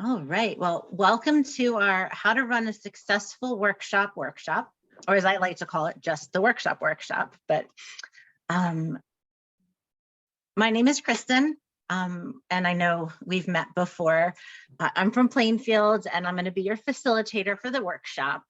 All right. Well, welcome to our How to Run a Successful Workshop, or as I like to call it, just the workshop. But my name is Kristen, and I know we've met before. I'm from Plainfield, and I'm going to be your facilitator for the workshop.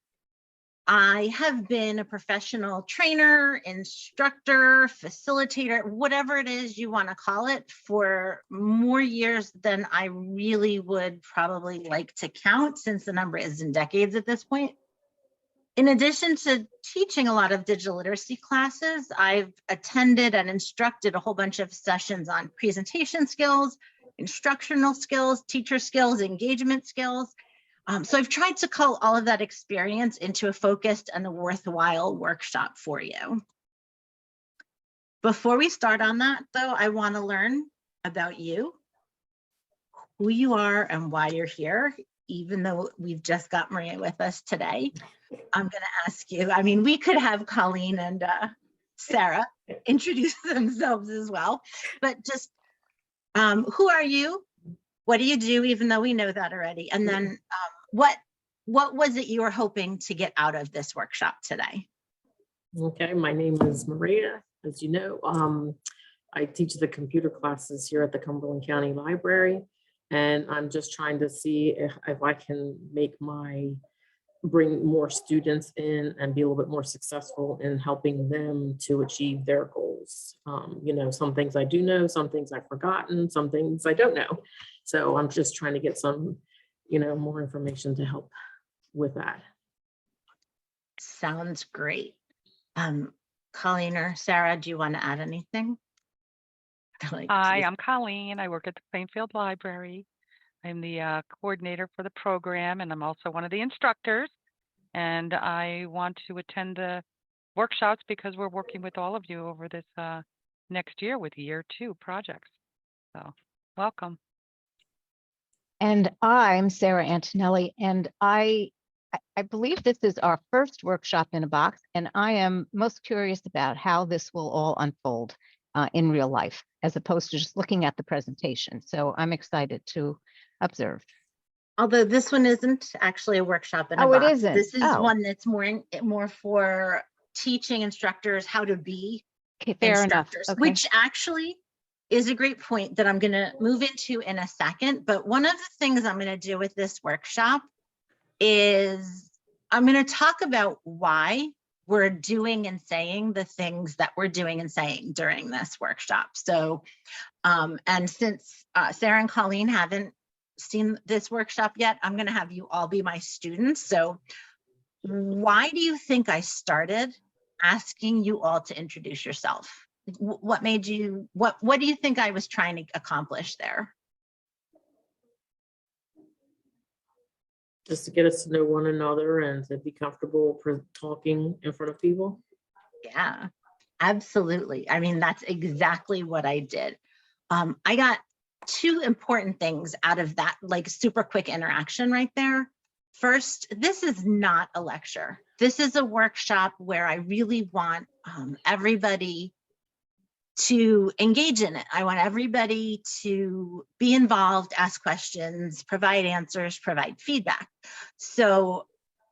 I have been a professional trainer, instructor, facilitator, whatever it is you want to call it, for more years than I really would probably like to count, since the number is in decades at this point. In addition to teaching a lot of digital literacy classes, I've attended and instructed a whole bunch of sessions on presentation skills, instructional skills, teacher skills, engagement skills. So I've tried to cull all of that experience into a focused and a worthwhile workshop for you. Before we start on that, though, I want to learn about you, who you are, and why you're here. Even though we've just got Maria with us today, I'm going to ask you, I mean, we could have Colleen and Sarah introduce themselves as well, but just who are you? What do you do, even though we know that already? And then what was it you were hoping to get out of this workshop today? Okay, my name is Maria. As you know, I teach the computer classes here at the Cumberland County Library, and I'm just trying to see if I can bring more students in and be a little bit more successful in helping them to achieve their goals. You know, some things I do know, some things I've forgotten, some things I don't know. So I'm just trying to get some, more information to help with that. Sounds great. Colleen or Sarah, do you want to add anything? Hi, I'm Colleen. I work at the Plainfield Library. I'm the coordinator for the program, and I'm also one of the instructors. And I want to attend the workshops because we're working with all of you over this next year with year 2 projects. So welcome. And I'm Sarah Antonelli, and I believe this is our first workshop in a box, and I am most curious about how this will all unfold in real life, as opposed to just looking at the presentation. So I'm excited to observe. Although this one isn't actually a workshop in a box. It isn't. This is one that's more for teaching instructors how to be Fair instructors, enough. Okay. Which actually is a great point that I'm going to move into in a second. But one of the things I'm going to do with this workshop is I'm going to talk about why we're doing and saying the things that we're doing and saying during this workshop. So, and since Sarah and Colleen haven't seen this workshop yet, I'm going to have you all be my students. So why do you think I started asking you all to introduce yourself? What made you, what do you think I was trying to accomplish there? Just to get us to know one another and to be comfortable talking in front of people. Yeah, absolutely. I mean, that's exactly what I did. I got 2 important things out of that, like, super quick interaction right there. First, this is not a lecture. This is a workshop where I really want everybody to engage in it. I want everybody to be involved, ask questions, provide answers, provide feedback. So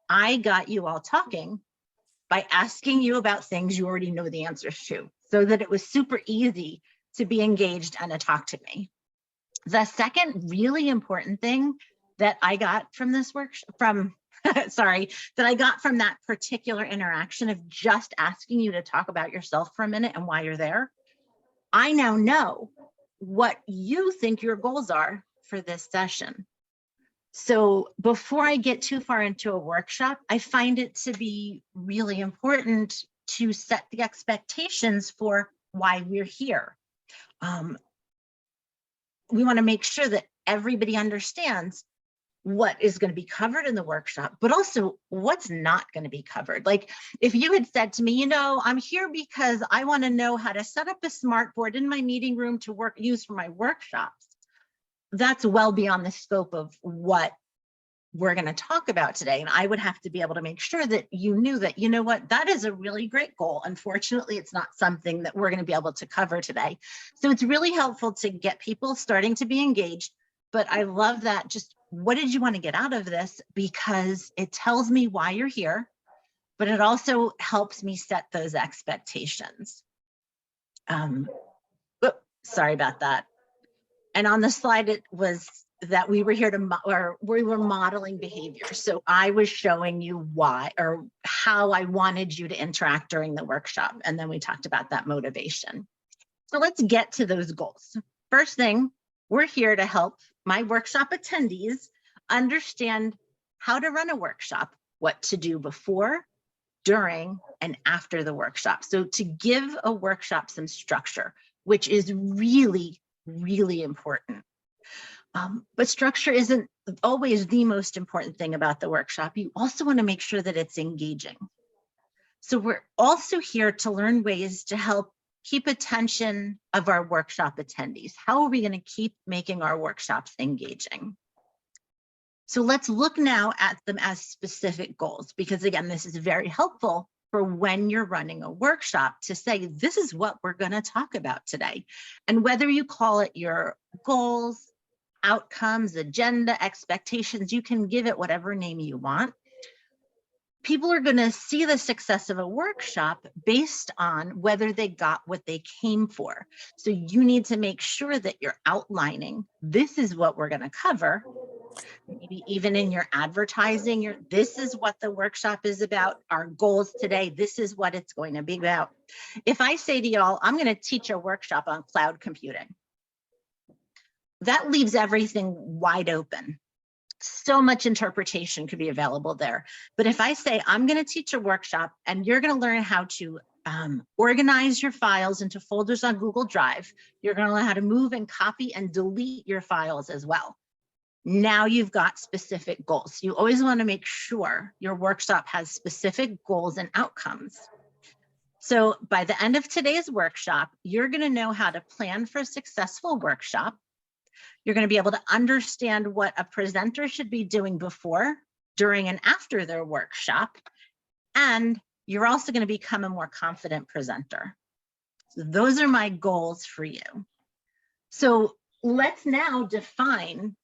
I got you all talking by asking you about things you already know the answers to, so that it was super easy to be engaged and to talk to me. The second really important thing that I got from this workshop, that I got from that particular interaction of just asking you to talk about yourself for a minute and why you're there, I now know what you think your goals are for this session. So before I get too far into a workshop, I find it to be really important to set the expectations for why we're here. We want to make sure that everybody understands what is going to be covered in the workshop, but also what's not going to be covered. Like, if you had said to me, I'm here because I want to know how to set up a smart board in my meeting room to use for my workshops, that's well beyond the scope of what we're going to talk about today. And I would have to be able to make sure that you knew that, that is a really great goal. Unfortunately, it's not something that we're going to be able to cover today. So it's really helpful to get people starting to be engaged. But I love that just what did you want to get out of this? Because it tells me why you're here, but it also helps me set those expectations. Sorry about that. And on the slide, it was that we were here to, we were modeling behavior. So I was showing you why or how I wanted you to interact during the workshop. And then we talked about that motivation. So let's get to those goals. First thing, we're here to help my workshop attendees understand how to run a workshop, what to do before, during, and after the workshop. So to give a workshop some structure, which is really, really important. But structure isn't always the most important thing about the workshop. You also want to make sure that it's engaging. So we're also here to learn ways to help keep attention of our workshop attendees. How are we going to keep making our workshops engaging? So let's look now at them as specific goals, because again, this is very helpful for when you're running a workshop to say, this is what we're going to talk about today. And whether you call it your goals, outcomes, agenda, expectations, you can give it whatever name you want. People are going to see the success of a workshop based on whether they got what they came for. So you need to make sure that you're outlining, this is what we're going to cover. Maybe even in your advertising, this is what the workshop is about. Our goals today, this is what it's going to be about. If I say to y'all, I'm going to teach a workshop on cloud computing, that leaves everything wide open. So much interpretation could be available there. But if I say, I'm going to teach a workshop and you're going to learn how to organize your files into folders on Google Drive, you're going to learn how to move and copy and delete your files as well. Now you've got specific goals. You always want to make sure your workshop has specific goals and outcomes. So by the end of today's workshop, you're going to know how to plan for a successful workshop. You're going to be able to understand what a presenter should be doing before, during, and after their workshop. And you're also going to become a more confident presenter. So those are my goals for you. So let's now define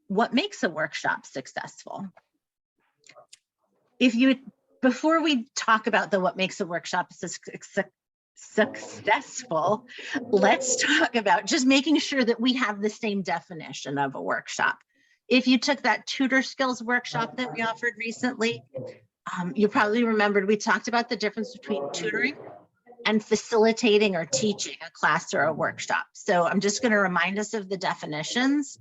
what makes a workshop successful. Before we talk about what makes a workshop successful, let's talk about just making sure that we have the same definition of a workshop. If you took that tutor skills workshop that we offered recently, you probably remembered we talked about the difference between tutoring and facilitating or teaching a class or a workshop. So I'm just going to remind us of the definitions.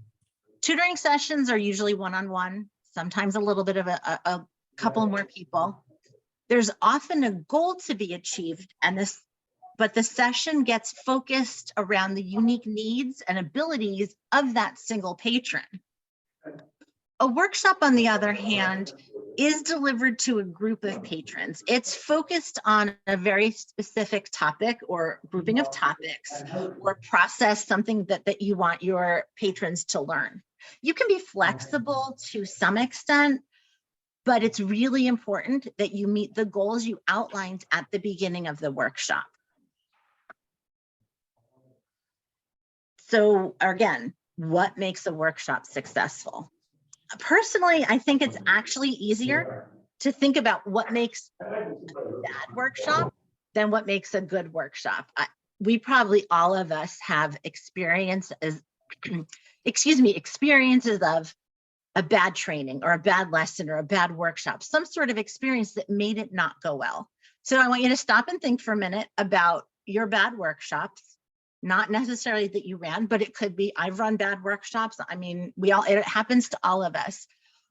Tutoring sessions are usually one-on-one, sometimes a little bit of a couple more people. There's often a goal to be achieved, but the session gets focused around the unique needs and abilities of that single patron. A workshop, on the other hand, is delivered to a group of patrons. It's focused on a very specific topic or grouping of topics or process, something that you want your patrons to learn. You can be flexible to some extent, but it's really important that you meet the goals you outlined at the beginning of the workshop. So again, what makes a workshop successful? Personally, I think it's actually easier to think about what makes a bad workshop than what makes a good workshop. We probably, all of us, have experiences of a bad training or a bad lesson or a bad workshop, some sort of experience that made it not go well. So I want you to stop and think for a minute about your bad workshops. Not necessarily that you ran, but it could be, I've run bad workshops. I mean, it happens to all of us.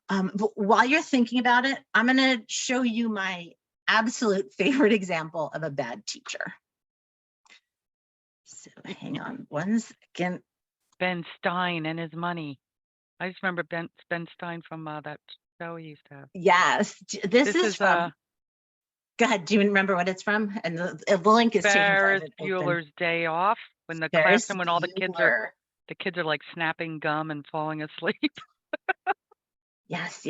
But while you're thinking about it, I'm going to show you my absolute favorite example of a bad teacher. So hang on one second. Ben Stein and his money. I just remember Ben Stein from that show he used to have. Yes, this is from, go ahead, do you remember what it's from? And the link is Ferris Bueller's Day Off, when the classroom, when all the kids are like snapping gum and falling asleep. Yes.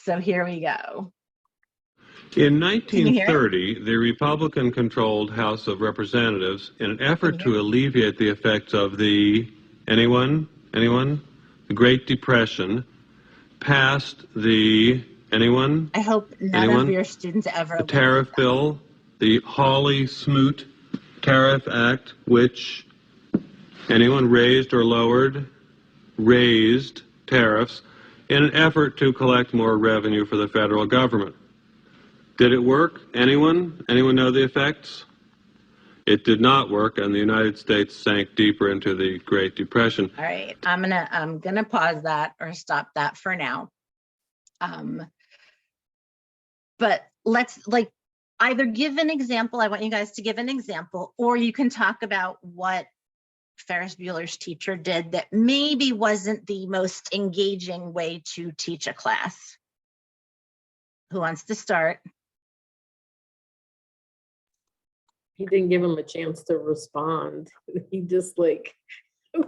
So here we go. In 1930, the Republican-controlled House of Representatives, in an effort to alleviate the effects of the, anyone? The Great Depression, passed the, anyone? I hope none Anyone? of your students ever The look tariff at that. bill, the Hawley-Smoot Tariff Act, which anyone raised or lowered, raised tariffs in an effort to collect more revenue for the federal government. Did it work? Anyone? Anyone know the effects? It did not work, and the United States sank deeper into the Great Depression. All right, I'm gonna pause that or stop that for now. But let's either give an example. I want you guys to give an example, or you can talk about what Ferris Bueller's teacher did that maybe wasn't the most engaging way to teach a class. Who wants to start? He didn't give him a chance to respond. He just like, he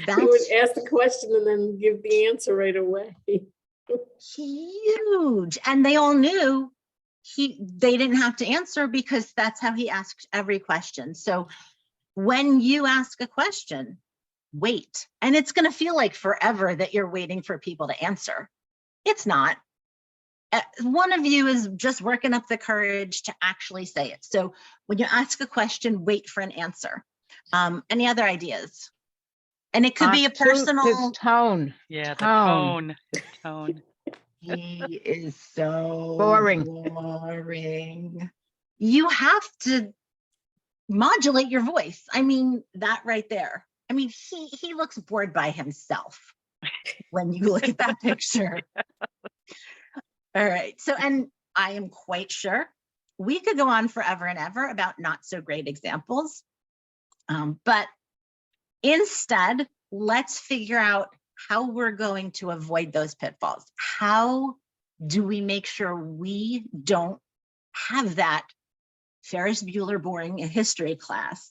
would ask the question and then give the answer right away. Huge. And they all knew they didn't have to answer because that's how he asked every question. So when you ask a question, wait. And it's going to feel like forever that you're waiting for people to answer. It's not. One of you is just working up the courage to actually say it. So when you ask a question, wait for an answer. Any other ideas? And it could be a personal tone. Yeah, the tone. The tone. He is so Boring. boring. You have to modulate your voice. I mean, that right there. I mean, he looks bored by himself when you look at that picture. All right. So, and I am quite sure we could go on forever and ever about not so great examples. But instead, let's figure out how we're going to avoid those pitfalls. How do we make sure we don't have that Ferris Bueller boring history class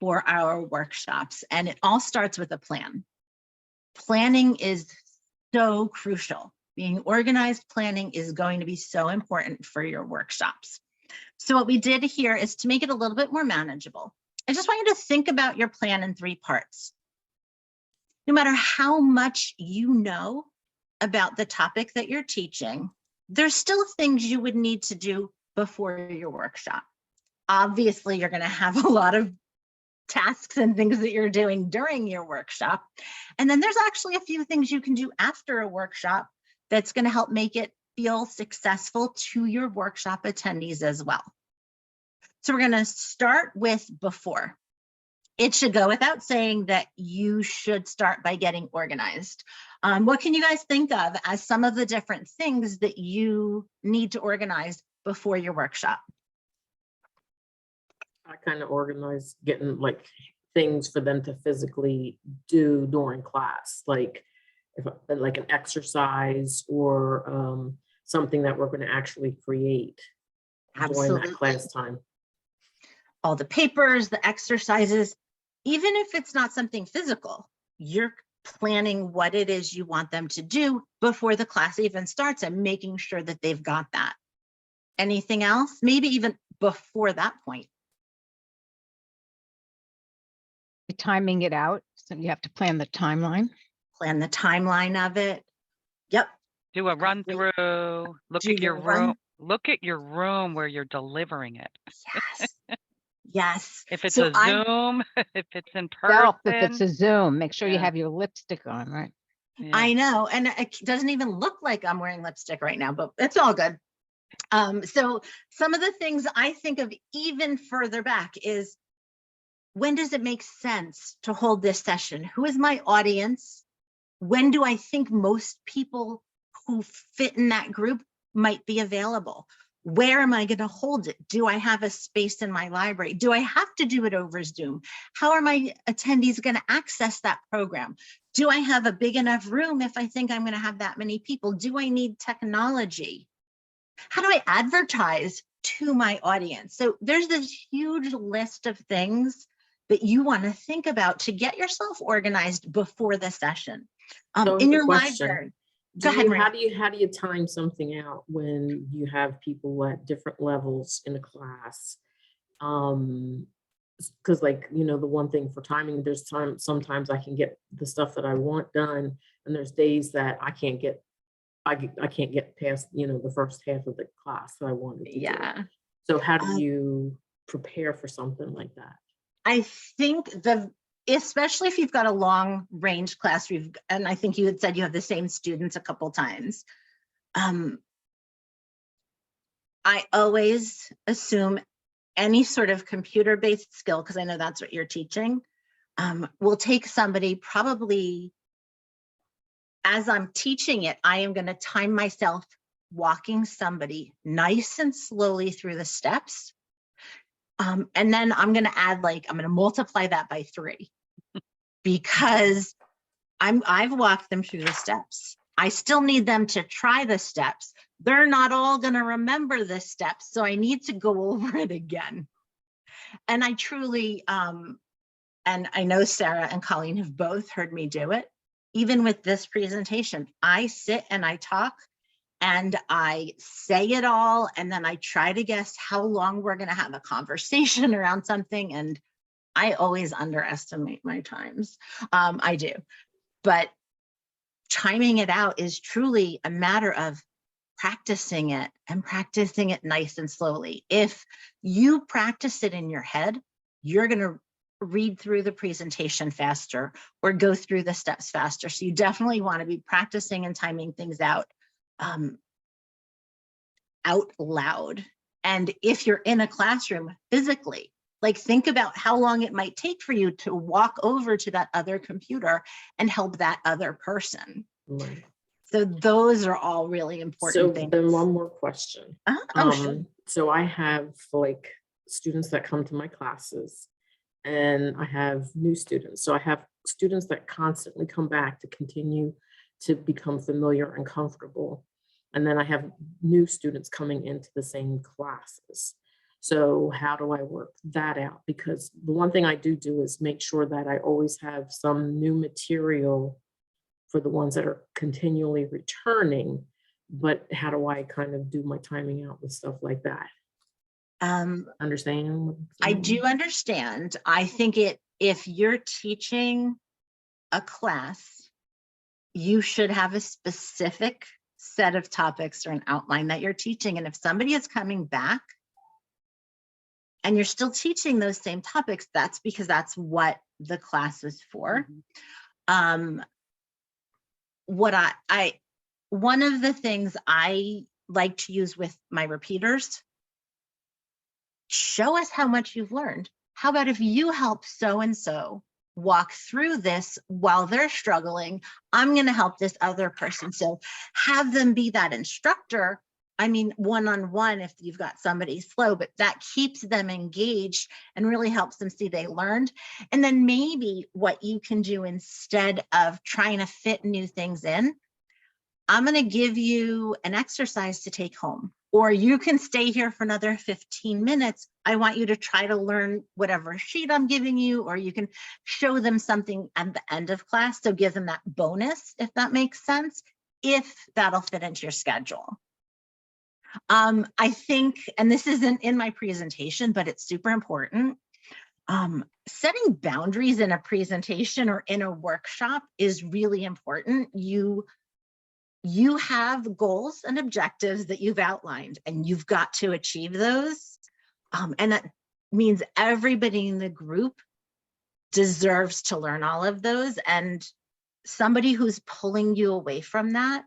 for our workshops? And it all starts with a plan. Planning is so crucial. Being organized, planning is going to be so important for your workshops. So what we did here is to make it a little bit more manageable. I just want you to think about your plan in 3 parts. No matter how much you know about the topic that you're teaching, there's still things you would need to do before your workshop. Obviously, you're going to have a lot of tasks and things that you're doing during your workshop. And then there's actually a few things you can do after a workshop that's going to help make it feel successful to your workshop attendees as well. So we're going to start with before. It should go without saying that you should start by getting organized. What can you guys think of as some of the different things that you need to organize before your workshop? I kind of organize getting like things for them to physically do during class, like like an exercise or something that we're going to actually create during that class time. All the papers, the exercises, even if it's not something physical, you're planning what it is you want them to do before the class even starts and making sure that they've got that. Anything else? Maybe even before that point. Timing it out. So you have to plan the timeline. Plan the timeline of it. Yep. Do a run through. Look at your room. Look at your room where you're delivering it. Yes. Yes. If it's a Zoom, if it's in person. If it's a Zoom, make sure you have your lipstick on, right? Yeah. I know. And it doesn't even look like I'm wearing lipstick right now, but it's all good. So some of the things I think of even further back is, when does it make sense to hold this session? Who is my audience? When do I think most people who fit in that group might be available? Where am I going to hold it? Do I have a space in my library? Do I have to do it over Zoom? How are my attendees going to access that program? Do I have a big enough room if I think I'm going to have that many people? Do I need technology? How do I advertise to my audience? So there's this huge list of things that you want to think about to get yourself organized before the session. In your library. Go ahead, how do you time something out when you have people at different levels in a class? Because like, the one thing for timing, there's sometimes I can get the stuff that I want done And there's days that I can't get past, the first half of the class that I wanted to do. Yeah. So how do Um, you prepare for something like that? I think especially if you've got a long range class, and I think you had said you have the same students a couple times. I always assume any sort of computer-based skill, because I know that's what you're teaching, will take somebody probably, as I'm teaching it, I am going to time myself walking somebody nice and slowly through the steps. And then I'm going to add, I'm going to multiply that by 3 because I've walked them through the steps. I still need them to try the steps. They're not all going to remember the steps, so I need to go over it again. And I truly, and I know Sarah and Colleen have both heard me do it. Even with this presentation, I sit and I talk and I say it all, and then I try to guess how long we're going to have a conversation around something. And I always underestimate my times. I do. But timing it out is truly a matter of practicing it and practicing it nice and slowly. If you practice it in your head, you're going to read through the presentation faster or go through the steps faster. So you definitely want to be practicing and timing things out loud. And if you're in a classroom physically, think about how long it might take for you to walk over to that other computer and help that other person. Right. So those are all really important things. Then one more question. Sure. So I have students that come to my classes, and I have new students. So I have students that constantly come back to continue to become familiar and comfortable. And then I have new students coming into the same classes. So how do I work that out? Because the one thing I do is make sure that I always have some new material for the ones that are continually returning. But how do I kind of do my timing out with stuff like that? Understand? I do understand. I think if you're teaching a class, you should have a specific set of topics or an outline that you're teaching. And if somebody is coming back and you're still teaching those same topics, that's because that's what the class is for. Mm-hmm. One of the things I like to use with my repeaters, show us how much you've learned. How about if you help so-and-so walk through this while they're struggling, I'm going to help this other person. So have them be that instructor. I mean, one-on-one if you've got somebody slow, but that keeps them engaged and really helps them see they learned. And then maybe what you can do instead of trying to fit new things in, I'm going to give you an exercise to take home, or you can stay here for another 15 minutes. I want you to try to learn whatever sheet I'm giving you, or you can show them something at the end of class. So give them that bonus, if that makes sense, if that'll fit into your schedule. I think, and this isn't in my presentation, but it's super important. Setting boundaries in a presentation or in a workshop is really important. You have goals and objectives that you've outlined, and you've got to achieve those. And that means everybody in the group deserves to learn all of those. And somebody who's pulling you away from that,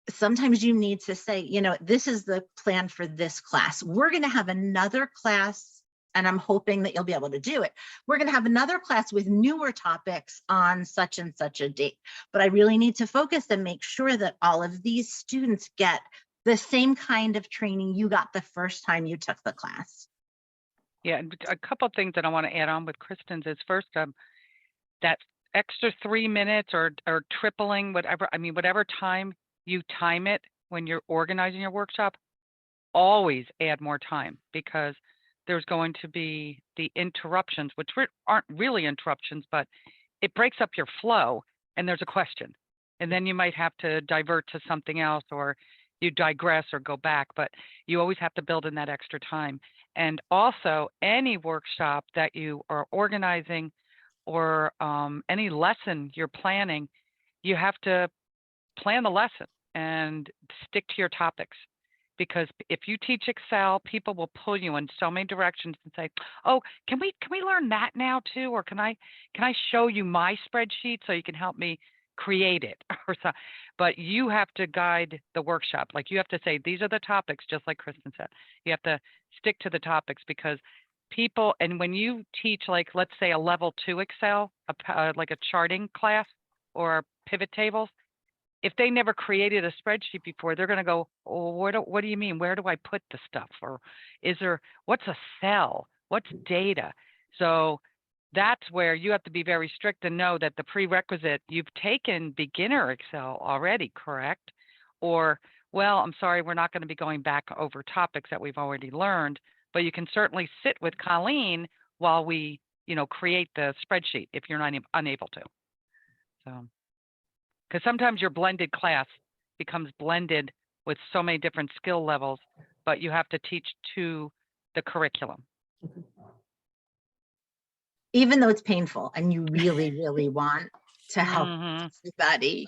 sometimes you need to say, this is the plan for this class. We're going to have another class, and I'm hoping that you'll be able to do it. We're going to have another class with newer topics on such and such a date. But I really need to focus and make sure that all of these students get the same kind of training you got the first time you took the class. Yeah, and a couple of things that I want to add on with Kristen's is first, that extra 3 minutes or tripling, whatever time you time it when you're organizing your workshop, always add more time, because there's going to be the interruptions, which aren't really interruptions, but it breaks up your flow, and there's a question. And then you might have to divert to something else, or you digress or go back, but you always have to build in that extra time. And also, any workshop that you are organizing or any lesson you're planning, you have to plan the lesson and stick to your topics. Because if you teach Excel, people will pull you in so many directions and say, "Oh, can we learn that now too? Or can I show you my spreadsheet so you can help me create it?" or so. But you have to guide the workshop. Like you have to say, these are the topics, just like Kristen said. You have to stick to the topics because people, and when you teach, like, let's say a level 2 Excel, like a charting class or pivot tables, if they never created a spreadsheet before, they're going to go, "Oh, what do you mean? Where do I put the stuff? Or what's a cell? What's data?" So that's where you have to be very strict and know that the prerequisite, you've taken beginner Excel already, correct? Or, well, I'm sorry, we're not going to be going back over topics that we've already learned, but you can certainly sit with Colleen while we, create the spreadsheet if you're not unable to. So. Because sometimes your blended class becomes blended with so many different skill levels, but you have to teach to the curriculum. Even though it's painful and you really, really want to help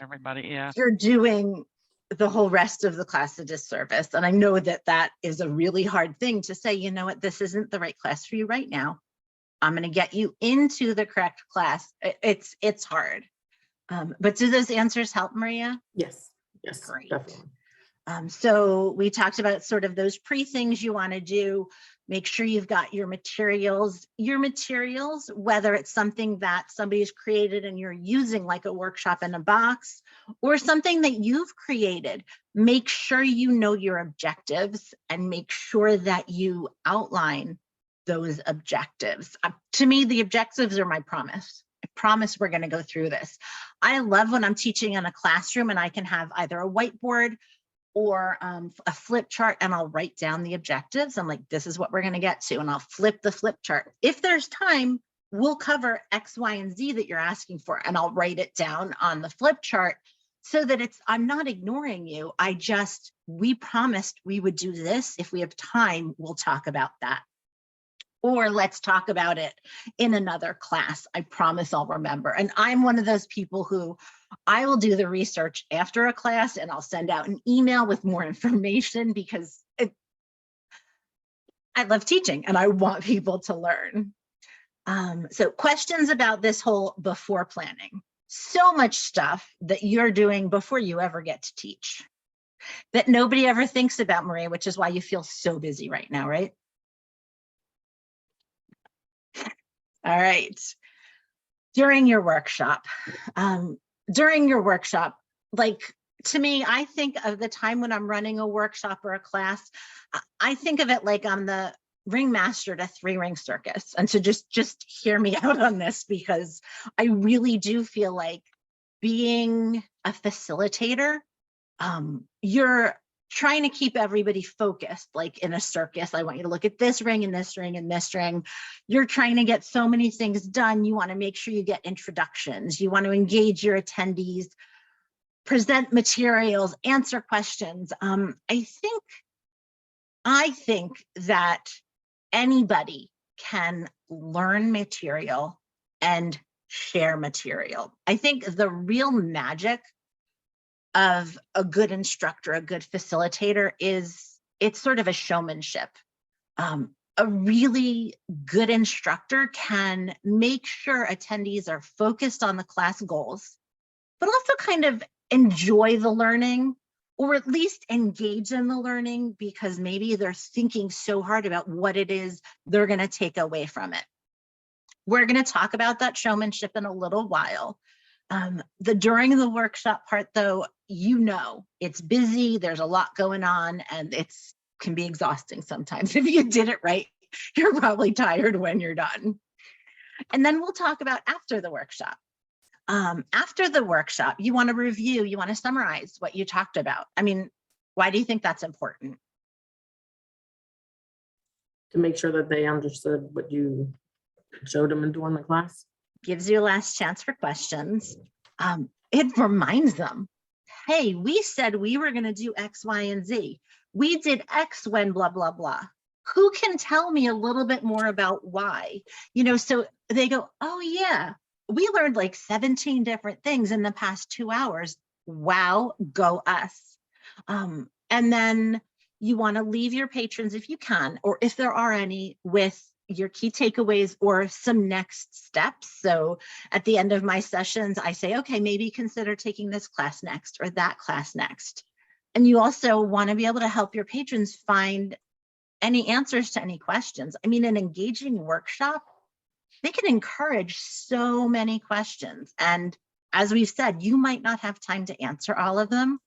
everybody, yeah. You're doing the whole rest of the class a disservice. And I know that that is a really hard thing to say, you know what, this isn't the right class for you right now. I'm going to get you into the correct class. It's hard. But do those answers help, Maria? Yes, Great. definitely. So we talked about sort of those things you want to do. Make sure you've got your materials, whether it's something that somebody's created and you're using like a workshop in a box or something that you've created. Make sure you know your objectives and make sure that you outline those objectives. To me, the objectives are my promise. I promise we're going to go through this. I love when I'm teaching in a classroom and I can have either a whiteboard or a flip chart and I'll write down the objectives. I'm like, this is what we're going to get to, and I'll flip the flip chart. If there's time, we'll cover X, Y, and Z that you're asking for, and I'll write it down on the flip chart so that I'm not ignoring you. We promised we would do this. If we have time, we'll talk about that. Or let's talk about it in another class. I promise I'll remember. And I'm one of those people who I will do the research after a class and I'll send out an email with more information because I love teaching and I want people to learn. So questions about this whole before planning. So much stuff that you're doing before you ever get to teach that nobody ever thinks about, Maria, which is why you feel so busy right now, right? All right. During your workshop, like to me, I think of the time when I'm running a workshop or a class, I think of it like I'm the ringmaster to 3-ring circus. And so just hear me out on this, because I really do feel like being a facilitator, you're trying to keep everybody focused, like in a circus. I want you to look at this ring and this ring and this ring. You're trying to get so many things done. You want to make sure you get introductions. You want to engage your attendees, present materials, answer questions. I think that anybody can learn material and share material. I think the real magic of a good instructor, a good facilitator, is it's sort of a showmanship. A really good instructor can make sure attendees are focused on the class goals, but also kind of enjoy the learning, or at least engage in the learning, because maybe they're thinking so hard about what it is they're going to take away from it. We're going to talk about that showmanship in a little while. During the workshop part, though, it's busy, there's a lot going on, and can be exhausting sometimes. If you did it right, you're probably tired when you're done. And then we'll talk about after the workshop. After the workshop, you want to review, you want to summarize what you talked about. I mean, why do you think that's important? To make sure that they understood what you showed them during the class. Gives you a last chance for questions. It reminds them, hey, we said we were going to do X, Y, and Z. We did X when blah, blah, blah. Who can tell me a little bit more about why? So they go, oh yeah, we learned like 17 different things in the past 2 hours. Wow, go us. And then you want to leave your patrons, if you can, or if there are any, with your key takeaways or some next steps. So at the end of my sessions, I say, okay, maybe consider taking this class next or that class next. And you also want to be able to help your patrons find any answers to any questions. I mean, an engaging workshop, they can encourage so many questions. And as we've said, you might not have time to answer all of them.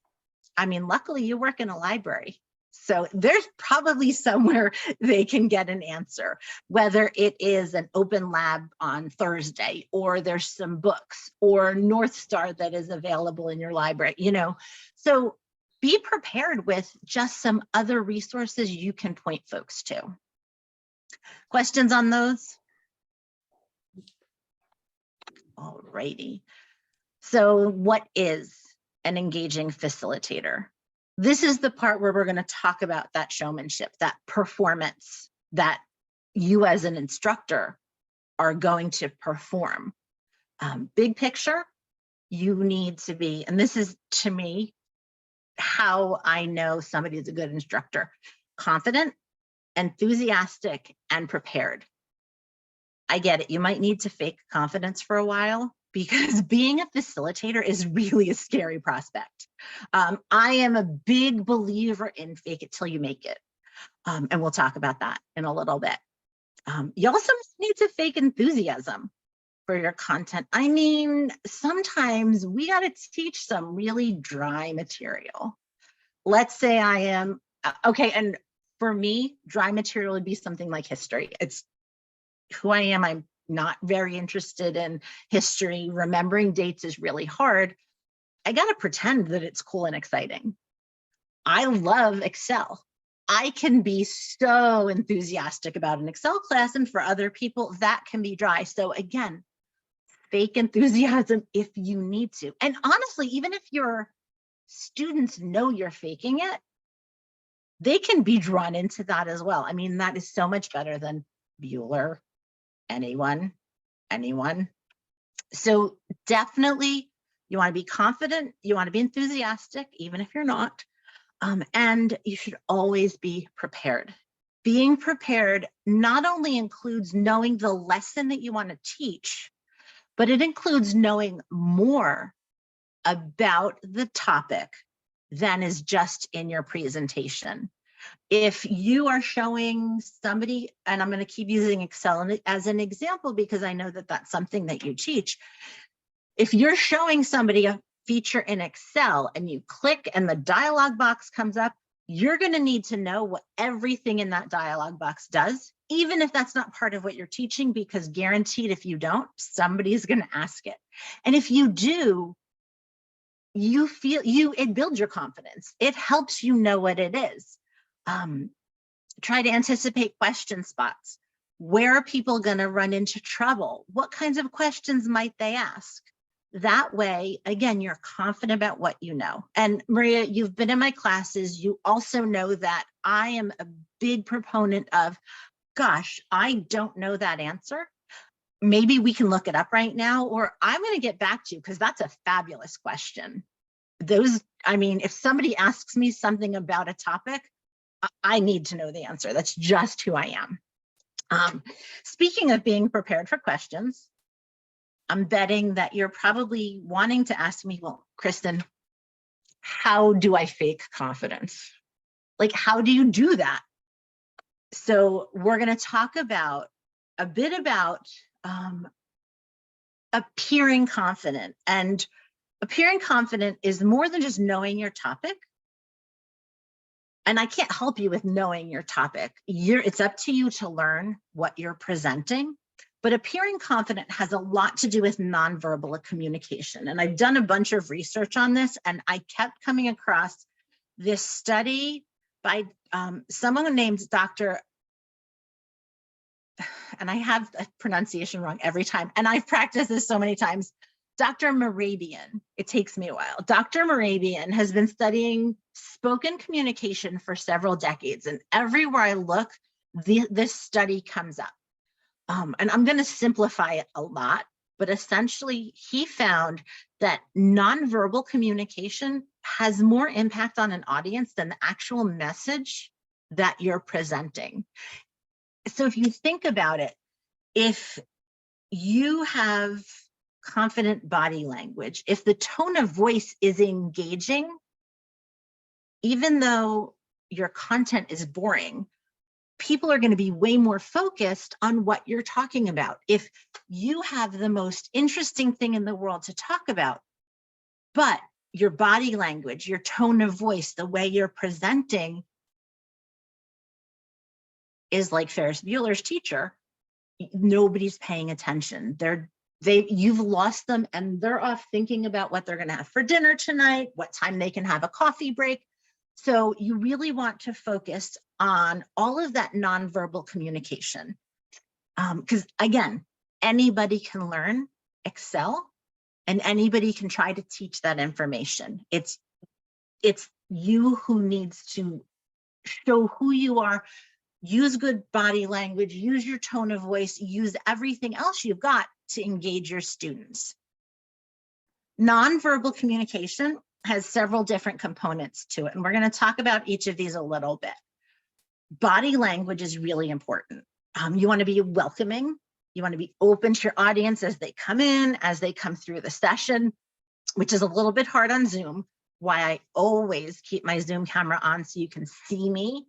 I mean, luckily you work in a library, so there's probably somewhere they can get an answer, whether it is an open lab on Thursday, or there's some books or North Star that is available in your library, you know. So be prepared with just some other resources you can point folks to. Questions on those? All righty. So what is an engaging facilitator? This is the part where we're going to talk about that showmanship, that performance that you as an instructor are going to perform. Big picture, you need to be, and this is to me how I know somebody is a good instructor: confident, enthusiastic, and prepared. I get it. You might need to fake confidence for a while, because being a facilitator is really a scary prospect. I am a big believer in fake it till you make it. And we'll talk about that in a little bit. You also need to fake enthusiasm for your content. I mean, sometimes we got to teach some really dry material. Let's say I am, okay, and for me, dry material would be something like history. It's who I am. I'm not very interested in history. Remembering dates is really hard. I got to pretend that it's cool and exciting. I love Excel. I can be so enthusiastic about an Excel class, and for other people, that can be dry. So again, fake enthusiasm if you need to. And honestly, even if your students know you're faking it, they can be drawn into that as well. I mean, that is so much better than Bueller. Anyone. So definitely you want to be confident, you want to be enthusiastic, even if you're not, and you should always be prepared. Being prepared not only includes knowing the lesson that you want to teach, but it includes knowing more about the topic than is just in your presentation. If you are showing somebody, and I'm going to keep using Excel as an example because I know that that's something that you teach. If you're showing somebody a feature in Excel and you click and the dialog box comes up, you're going to need to know what everything in that dialog box does, even if that's not part of what you're teaching, because guaranteed if you don't, somebody's going to ask it. And if you do, it builds your confidence. It helps you know what it is. Try to anticipate question spots. Where are people going to run into trouble? What kinds of questions might they ask? That way, again, you're confident about what you know. And Maria, you've been in my classes. You also know that I am a big proponent of, gosh, I don't know that answer. Maybe we can look it up right now, or I'm going to get back to you because that's a fabulous question. I mean, if somebody asks me something about a topic, I need to know the answer. That's just who I am. Speaking of being prepared for questions, I'm betting that you're probably wanting to ask me, well, Kristen, how do I fake confidence? Like, how do you do that? So we're going to talk about a bit about appearing confident. And appearing confident is more than just knowing your topic. And I can't help you with knowing your topic. It's up to you to learn what you're presenting. But appearing confident has a lot to do with nonverbal communication. And I've done a bunch of research on this, and I kept coming across this study by someone named Dr. And I have a pronunciation wrong every time, and I've practiced this so many times. Dr. Mehrabian, it takes me a while. Dr. Mehrabian has been studying spoken communication for several decades, and everywhere I look, this study comes up. And I'm going to simplify it a lot, but essentially he found that nonverbal communication has more impact on an audience than the actual message that you're presenting. So if you think about it, if you have confident body language, if the tone of voice is engaging, even though your content is boring, people are going to be way more focused on what you're talking about. If you have the most interesting thing in the world to talk about, but your body language, your tone of voice, the way you're presenting is like Ferris Bueller's teacher, nobody's paying attention. You've lost them and they're off thinking about what they're going to have for dinner tonight, what time they can have a coffee break. So you really want to focus on all of that nonverbal communication. Because again, anybody can learn Excel and anybody can try to teach that information. It's you who needs to show who you are, use good body language, use your tone of voice, use everything else you've got to engage your students. Nonverbal communication has several different components to it, and we're going to talk about each of these a little bit. Body language is really important. You want to be welcoming. You want to be open to your audience as they come in, as they come through the session, which is a little bit hard on Zoom. Why I always keep my Zoom camera on so you can see me.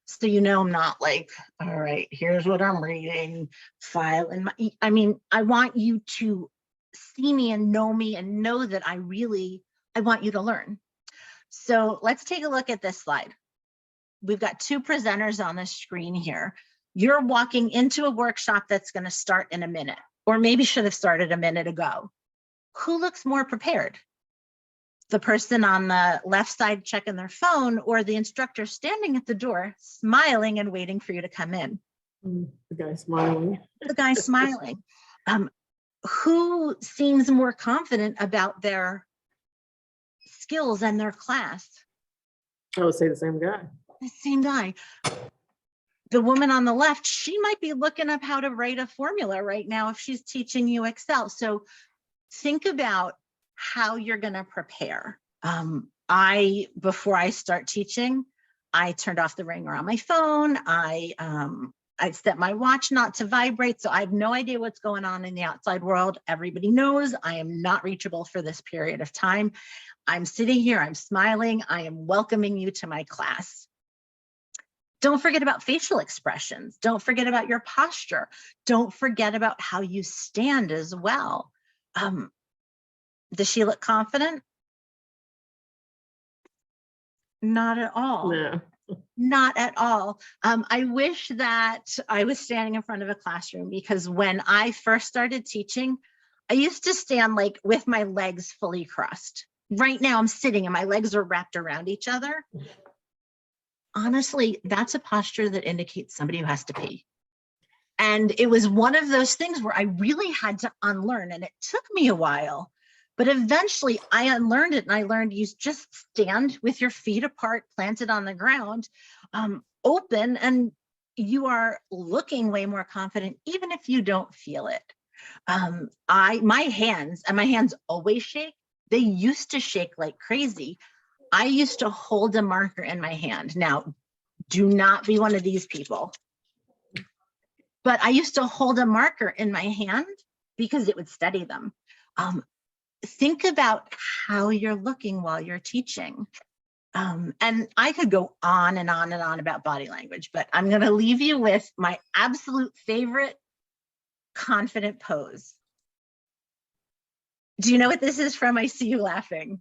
So you know I'm not like, all right, here's what I'm reading, file in my, I mean, I want you to see me and know that I want you to learn. So let's take a look at this slide. We've got two presenters on the screen here. You're walking into a workshop that's going to start in a minute, or maybe should have started a minute ago. Who looks more prepared? The person on the left side checking their phone, or the instructor standing at the door, smiling and waiting for you to come in? The guy smiling. The guy smiling. Who seems more confident about their skills and their class? I would say the same guy. The same guy. The woman on the left, she might be looking up how to write a formula right now if she's teaching you Excel. So think about how you're going to prepare. Before I start teaching, I turned off the ringer on my phone. I set my watch not to vibrate, so I have no idea what's going on in the outside world. Everybody knows I am not reachable for this period of time. I'm sitting here, I'm smiling, I am welcoming you to my class. Don't forget about facial expressions. Don't forget about your posture. Don't forget about how you stand as well. Does she look confident? Not at all. No. Not at all. I wish that I was standing in front of a classroom, because when I first started teaching, I used to stand like with my legs fully crossed. Right now I'm sitting and my legs are wrapped around each other. Honestly, that's a posture that indicates somebody who has to pee. And it was one of those things where I really had to unlearn, and it took me a while. But eventually I unlearned it, and I learned you just stand with your feet apart, planted on the ground, open, and you are looking way more confident, even if you don't feel it. My hands always shake. They used to shake like crazy. I used to hold a marker in my hand. Now, do not be one of these people. But I used to hold a marker in my hand because it would steady them. Think about how you're looking while you're teaching. And I could go on and on and on about body language, but I'm going to leave you with my absolute favorite confident pose. Do you know what this is from? I see you laughing.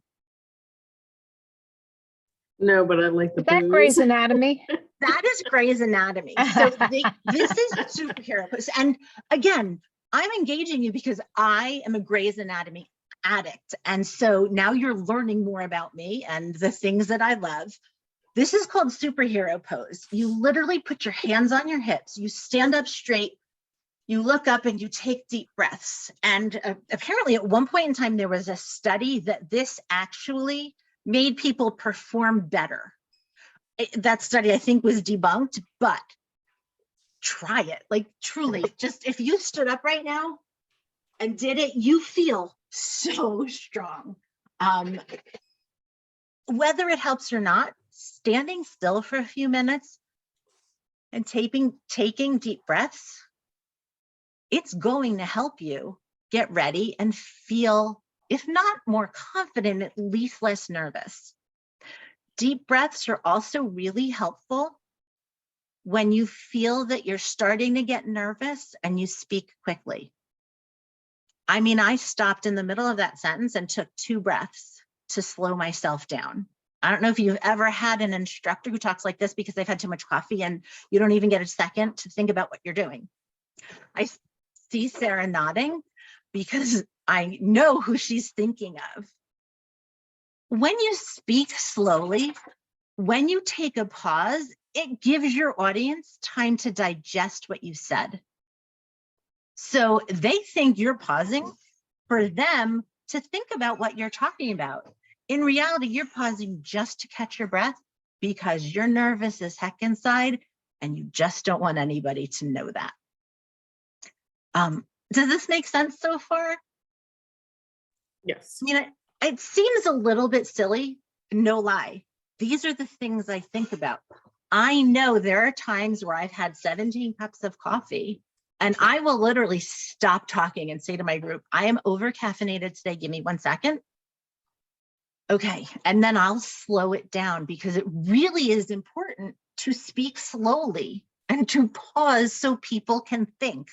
No, but I like the Is that pose. Grey's Anatomy? That is Grey's Anatomy. So this is superhero pose. And again, I'm engaging you because I am a Grey's Anatomy addict. And so now you're learning more about me and the things that I love. This is called superhero pose. You literally put your hands on your hips, you stand up straight, you look up, and you take deep breaths. And apparently at one point in time, there was a study that this actually made people perform better. That study, I think, was debunked, but try it. Like, truly, just if you stood up right now, and did it, you feel so strong. Whether it helps or not, standing still for a few minutes and taking deep breaths, it's going to help you get ready and feel, if not more confident, at least less nervous. Deep breaths are also really helpful when you feel that you're starting to get nervous and you speak quickly. I mean, I stopped in the middle of that sentence and took 2 breaths to slow myself down. I don't know if you've ever had an instructor who talks like this because they've had too much coffee and you don't even get a second to think about what you're doing. I see Sarah nodding because I know who she's thinking of. When you speak slowly, when you take a pause, it gives your audience time to digest what you said. So they think you're pausing for them to think about what you're talking about. In reality, you're pausing just to catch your breath because you're nervous as heck inside and you just don't want anybody to know that. Does this make sense so far? Yes. You know, it seems a little bit silly, no lie. These are the things I think about. I know there are times where I've had 17 cups of coffee and I will literally stop talking and say to my group, I am over caffeinated today. Give me 1 second. Okay. And then I'll slow it down because it really is important to speak slowly and to pause so people can think.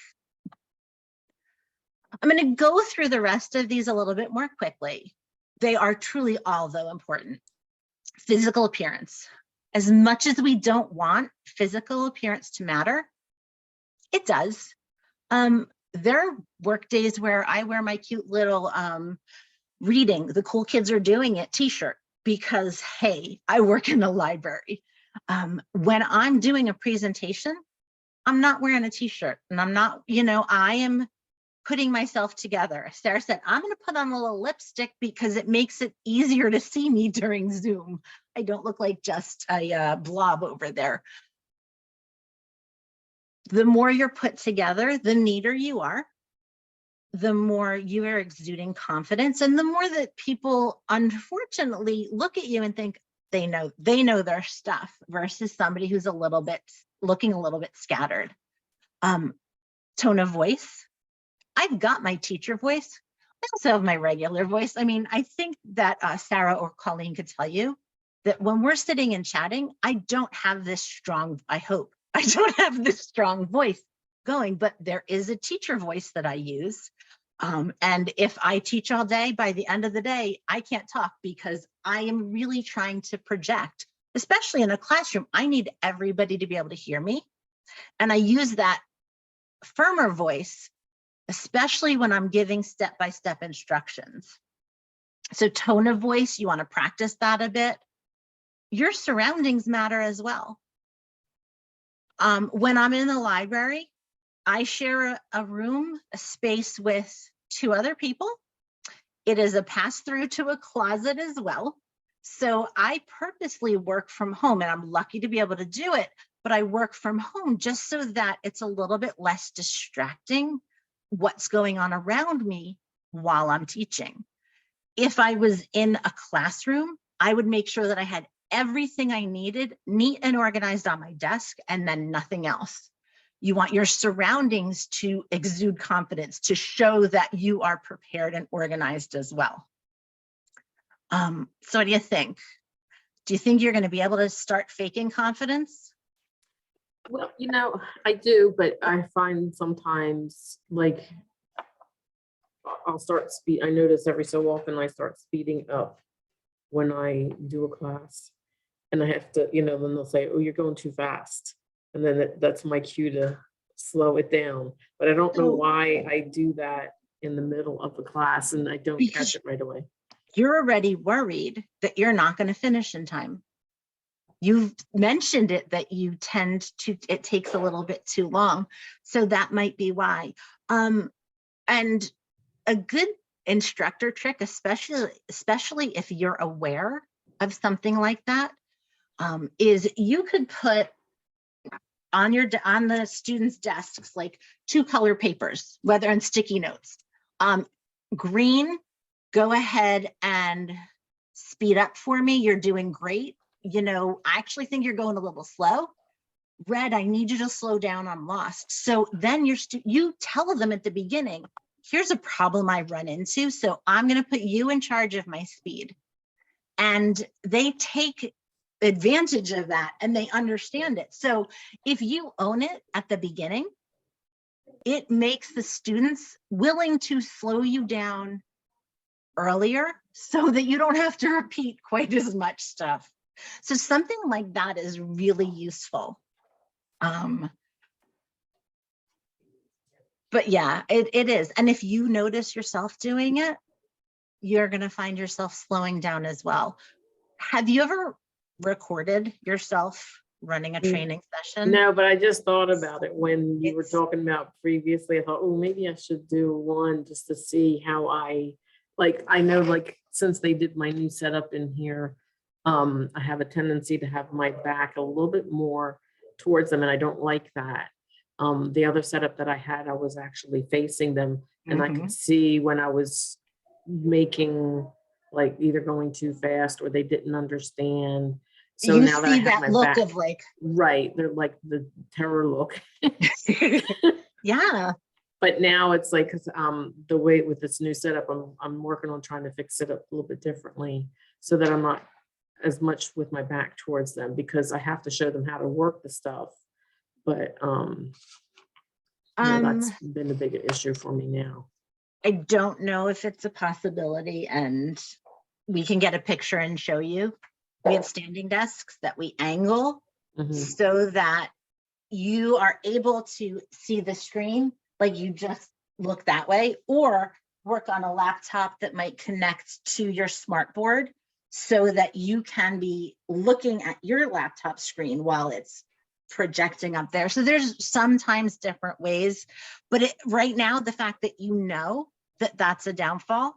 I'm going to go through the rest of these a little bit more quickly. They are truly all, though, important. Physical appearance. As much as we don't want physical appearance to matter, it does. There are work days where I wear my cute little reading, the cool kids are doing it t-shirt because, hey, I work in the library. When I'm doing a presentation, I'm not wearing a t-shirt and I'm not, I am putting myself together. Sarah said, I'm going to put on a little lipstick because it makes it easier to see me during Zoom. I don't look like just a blob over there. The more you're put together, the neater you are, the more you are exuding confidence, and the more that people unfortunately look at you and think they know their stuff versus somebody who's looking a little bit scattered. Tone of voice. I've got my teacher voice. I also have my regular voice. I mean, I think that Sarah or Colleen could tell you that when we're sitting and chatting, I don't have this strong, I hope, I don't have this strong voice going, but there is a teacher voice that I use. And if I teach all day, by the end of the day, I can't talk because I am really trying to project, especially in a classroom. I need everybody to be able to hear me. And I use that firmer voice, especially when I'm giving step-by-step instructions. So tone of voice, you want to practice that a bit. Your surroundings matter as well. When I'm in the library, I share a room, a space with 2 other people. It is a pass-through to a closet as well. So I purposely work from home, and I'm lucky to be able to do it, but I work from home just so that it's a little bit less distracting what's going on around me while I'm teaching. If I was in a classroom, I would make sure that I had everything I needed neat and organized on my desk and then nothing else. You want your surroundings to exude confidence, to show that you are prepared and organized as well. So what do you think? Do you think you're going to be able to start faking confidence? Well, I do, but I find sometimes like I'll start I notice every so often I start speeding up when I do a class, and I have to, then they'll say, oh, you're going too fast. And then that's my cue to slow it down. But I don't know why I do that in the middle of the class and I don't catch it right away. You're already worried that you're not going to finish in time. You've mentioned it that you tend to, it takes a little bit too long. So that might be why. And a good instructor trick, especially if you're aware of something like that, is you could put on the students' desks like 2 color papers, whether on sticky notes. Green, go ahead and speed up for me. You're doing great. You know, I actually think you're going a little slow. Red, I need you to slow down. I'm lost. So then you tell them at the beginning, here's a problem I run into. So I'm going to put you in charge of my speed. And they take advantage of that and they understand it. So if you own it at the beginning, it makes the students willing to slow you down earlier so that you don't have to repeat quite as much stuff. So something like that is really useful. But yeah, it is. And if you notice yourself doing it, you're going to find yourself slowing down as well. Have you ever recorded yourself running a training session? No, but I just thought about it when you were talking about previously. I thought, oh, maybe I should do one just to see how I know, like, since they did my new setup in here, I have a tendency to have my back a little bit more towards them, and I don't like that. The other setup that I had, I was actually facing them, and I could see when I was making, like, either going too fast or they didn't understand. So you now that I see have that my look back, of like, right, they're like the terror look. yeah, But now it's like, the way with this new setup, I'm working on trying to fix it up a little bit differently so that I'm not as much with my back towards them, because I have to show them how to work the stuff. But that's been a big issue for me now. I don't know if it's a possibility, and we can get a picture and show you. We have standing desks that we angle so that you are able to see the screen, like you just look that way, or work on a laptop that might connect to your smart board so that you can be looking at your laptop screen while it's projecting up there. So there's sometimes different ways, but right now, the fact that you know that that's a downfall,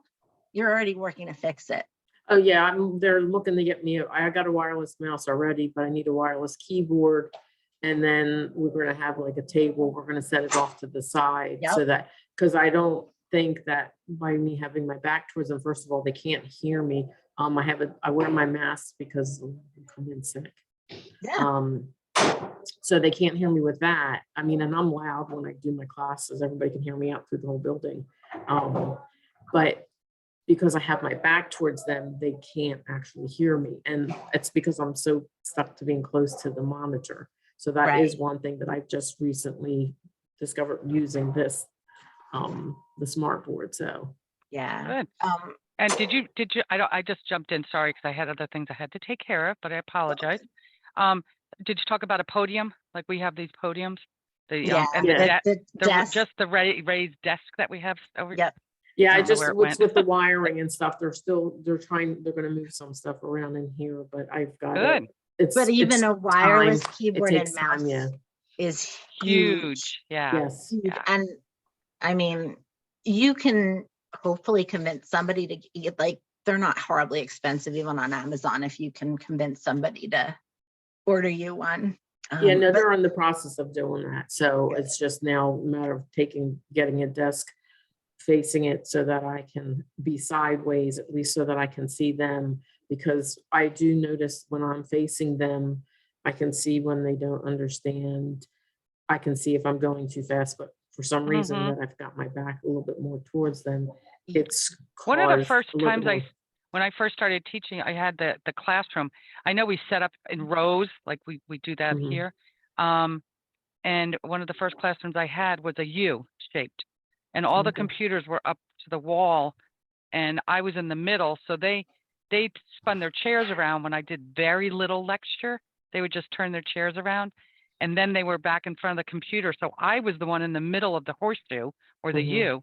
you're already working to fix it. Oh yeah, they're looking to get me, I got a wireless mouse already, but I need a wireless keyboard. And then we're gonna have like a table, we're gonna set it off to the side so that, because I don't think that by me having my back towards them, first of all, they can't hear me. I wear my mask because I'm in sick. So they can't hear me with that. I mean, and I'm loud when I do my classes, everybody can hear me out through the whole building. But because I have my back towards them, they can't actually hear me. And it's because I'm so stuck to being close to the monitor. So that is one thing that I've just recently discovered using this, the smart board. So yeah. Good. And did you, I just jumped in, sorry, because I had other things I had to take care of, but I apologize. Did you talk about a podium? Like we have these podiums? Just the raised desk that we have over. Yeah, I just, with the wiring and stuff, they're going to move some stuff around in here, but I've got it. But even a wireless keyboard and mouse is huge. Yes. And I mean, you can hopefully convince somebody to get, like, they're not horribly expensive even on Amazon if you can convince somebody to order you one. They're in the process of doing that. So it's just now a matter of getting a desk facing it so that I can be sideways, at least so that I can see them, because I do notice when I'm facing them, I can see when they don't understand. I can see if I'm going too fast, but for some reason that I've got my back a little bit more towards them, it's one of the first times when I first started teaching, I had the classroom. I know we set up in rows, like we do that here. And one of the first classrooms I had was a U shaped, and all the computers were up to the wall, and I was in the middle. So they spun their chairs around when I did very little lecture. They would just turn their chairs around, and then they were back in front of the computer. So I was the one in the middle of the horseshoe or the U,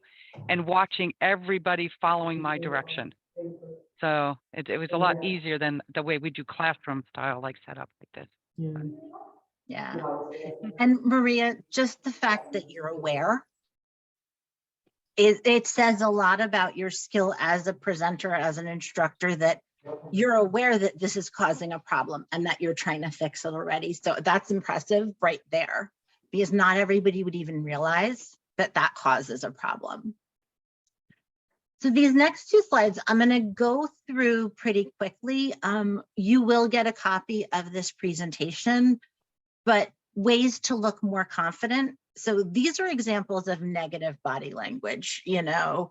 and watching everybody following my direction. So it was a lot easier than the way we do classroom style, like set up like this. Yeah. And Maria, just the fact that you're aware, it says a lot about your skill as a presenter, as an instructor, that you're aware that this is causing a problem and that you're trying to fix it already. So that's impressive right there, because not everybody would even realize that that causes a problem. So these next two slides, I'm going to go through pretty quickly. You will get a copy of this presentation, but ways to look more confident. So these are examples of negative body language, you know.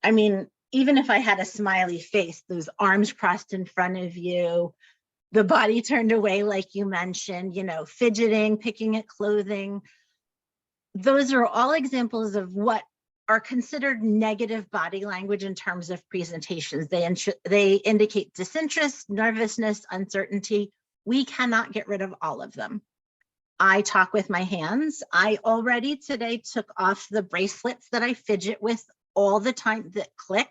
I mean, even if I had a smiley face, those arms crossed in front of you, the body turned away, like you mentioned, you know, fidgeting, picking at clothing. Those are all examples of what are considered negative body language in terms of presentations. They indicate disinterest, nervousness, uncertainty. We cannot get rid of all of them. I talk with my hands. I already today took off the bracelets that I fidget with all the time that click,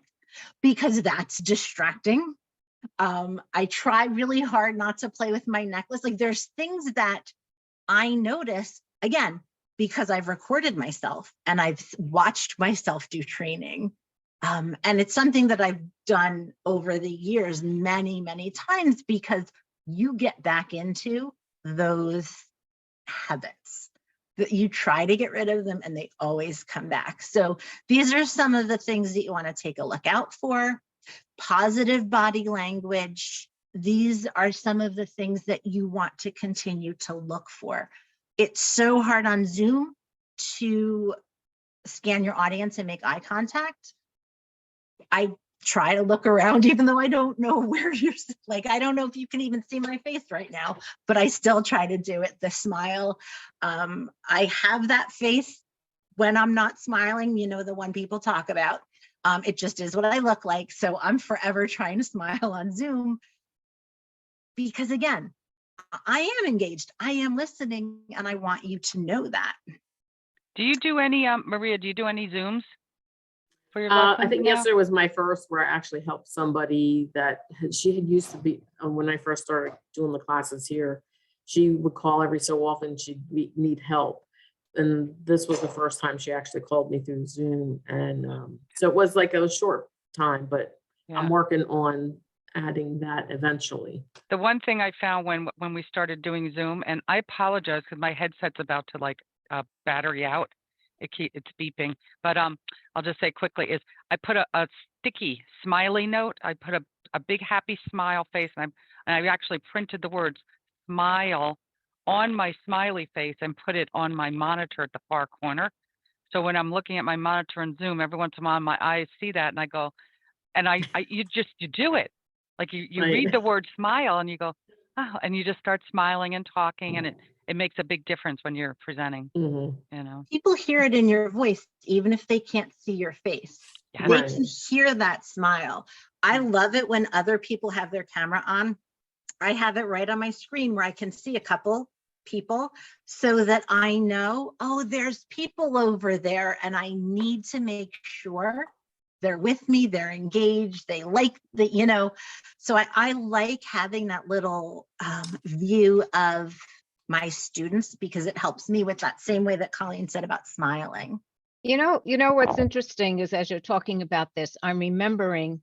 because that's distracting. I try really hard not to play with my necklace. Like, there's things that I notice, again, because I've recorded myself and I've watched myself do training. And it's something that I've done over the years many, many times, because you get back into those habits that you try to get rid of them and they always come back. So these are some of the things that you want to take a look out for. Positive body language. These are some of the things that you want to continue to look for. It's so hard on Zoom to scan your audience and make eye contact. I try to look around, even though I don't know where you're, like, I don't know if you can even see my face right now, but I still try to do it. The smile. I have that face when I'm not smiling, you know, the one people talk about. It just is what I look like. So I'm forever trying to smile on Zoom, because again, I am engaged, I am listening, and I want you to know that. Do you do any, Maria, do you do any Zooms for your lessons I think now? yesterday was my first where I actually helped somebody that she had used to be, when I first started doing the classes here, she would call every so often, she'd need help. And this was the first time she actually called me through Zoom. And so it was like a short time, but Yeah. I'm working on adding that eventually. The one thing I found when we started doing Zoom, and I apologize because my headset's about to like battery out. It's beeping, but I'll just say quickly is I put a sticky smiley note. I put a big happy smile face, and I actually printed the words smile on my smiley face and put it on my monitor at the far corner. So when I'm looking at my monitor in Zoom, every once in a while my eyes see that, and I go, and you do it. Like you Right. read the word smile and you go, oh, and you just start smiling and talking, and it makes a big difference when you're presenting, you know. People hear it in your voice, even if they can't see your face. Yeah. They can hear that smile. I love it when other people have their camera on. I have it right on my screen where I can see a couple people, so that I know, oh, there's people over there, and I need to make sure they're with me, they're engaged, they like the, you know. So I like having that little view of my students, because it helps me with that same way that Colleen said about smiling. You know what's interesting is, as you're talking about this, I'm remembering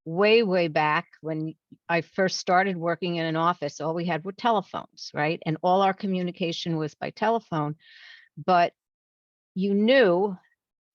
way back when I first started working in an office, all we had were telephones, right? And all our communication was by telephone. But you knew,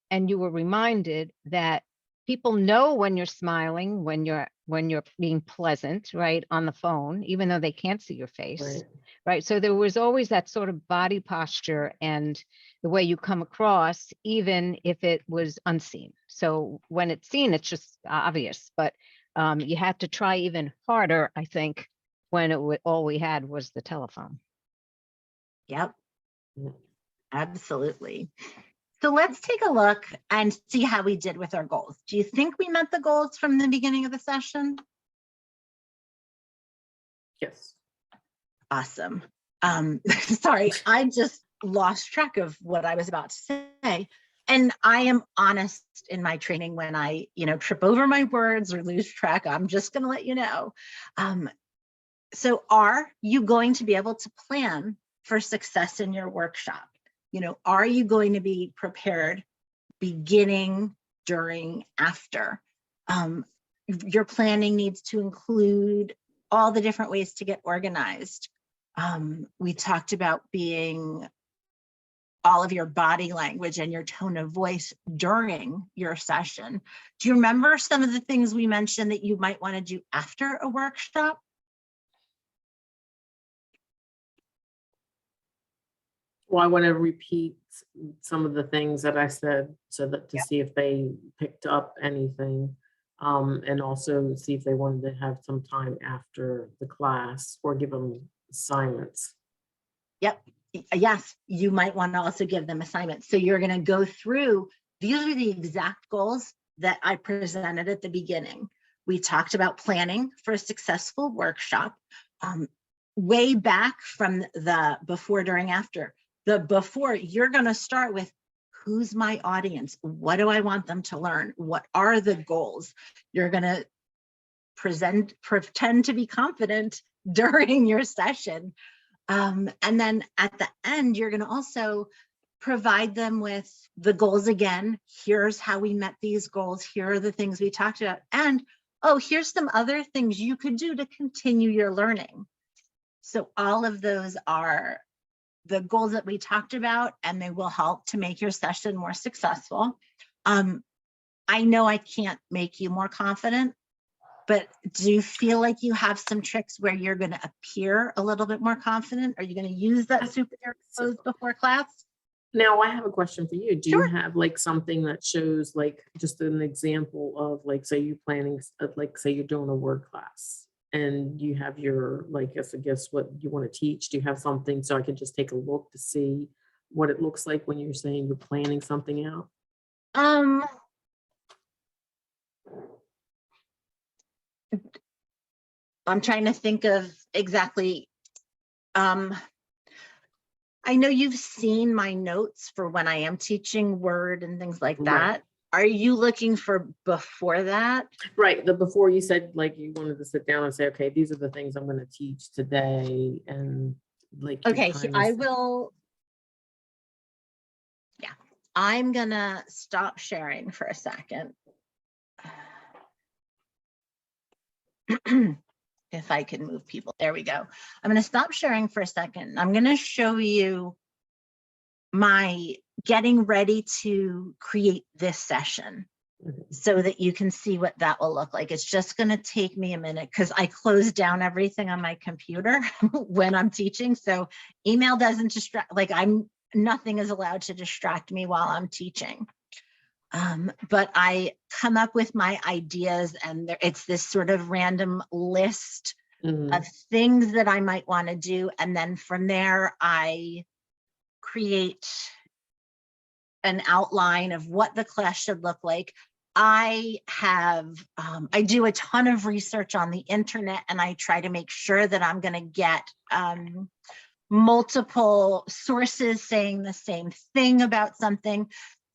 and you were reminded that people know when you're smiling, when you're being pleasant, right, on the phone, even though they can't see your face, right? So there was always that sort of body posture and the way you come across, even if it was unseen. So when it's seen, it's just obvious, but you had to try even harder, I think, when all we had was the telephone. Yep, absolutely. So let's take a look and see how we did with our goals. Do you think we met the goals from the beginning of the session? Yes. Awesome. Sorry, I just lost track of what I was about to say. And I am honest in my training when I, trip over my words or lose track. I'm just going to let you know. So are you going to be able to plan for success in your workshop? Are you going to be prepared beginning, during, after? Your planning needs to include all the different ways to get organized. We talked about being all of your body language and your tone of voice during your session. Do you remember some of the things we mentioned that you might want to do after a workshop? Well, I want to repeat some of the things that I said so that to see if they picked up anything. And also see if they wanted to have some time after the class or give them assignments. Yep. Yes, you might want to also give them assignments. So you're going to go through, these are the exact goals that I presented at the beginning. We talked about planning for a successful workshop, way back from the before, during, after. The before, you're going to start with, who's my audience? What do I want them to learn? What are the goals? You're going to pretend to be confident during your session. And then at the end, you're going to also provide them with the goals again. Here's how we met these goals. Here are the things we talked about. And, oh, here's some other things you could do to continue your learning. So all of those are the goals that we talked about, and they will help to make your session more successful. I know I can't make you more confident, but do you feel like you have some tricks where you're going to appear a little bit more confident? Are you going to use that superior pose before class? Now I have a question for you. Do Sure. you have like something that shows like just an example of like, say you planning, like say you're doing a word class and you have your, like, I guess what you want to teach. Do you have something so I can just take a look to see what it looks like when you're saying you're planning something out? I'm trying to think of exactly. I know you've seen my notes for when I am teaching Word and things like that. Right. Are you looking for before that? Right. The before you said like you wanted to sit down and say, okay, these are the things I'm going to teach today. And like, you Okay, kind of I said- will. Yeah, I'm gonna stop sharing for a second. If I can move people, there we go. I'm gonna stop sharing for a second. I'm gonna show you my getting ready to create this session so that you can see what that will look like. It's just gonna take me a minute because I close down everything on my computer when I'm teaching. So email doesn't distract, like nothing is allowed to distract me while I'm teaching. But I come up with my ideas and it's this sort of random list of things that I might want to do. And then from there, I create an outline of what the class should look like. I do a ton of research on the internet and I try to make sure that I'm going to get multiple sources saying the same thing about something.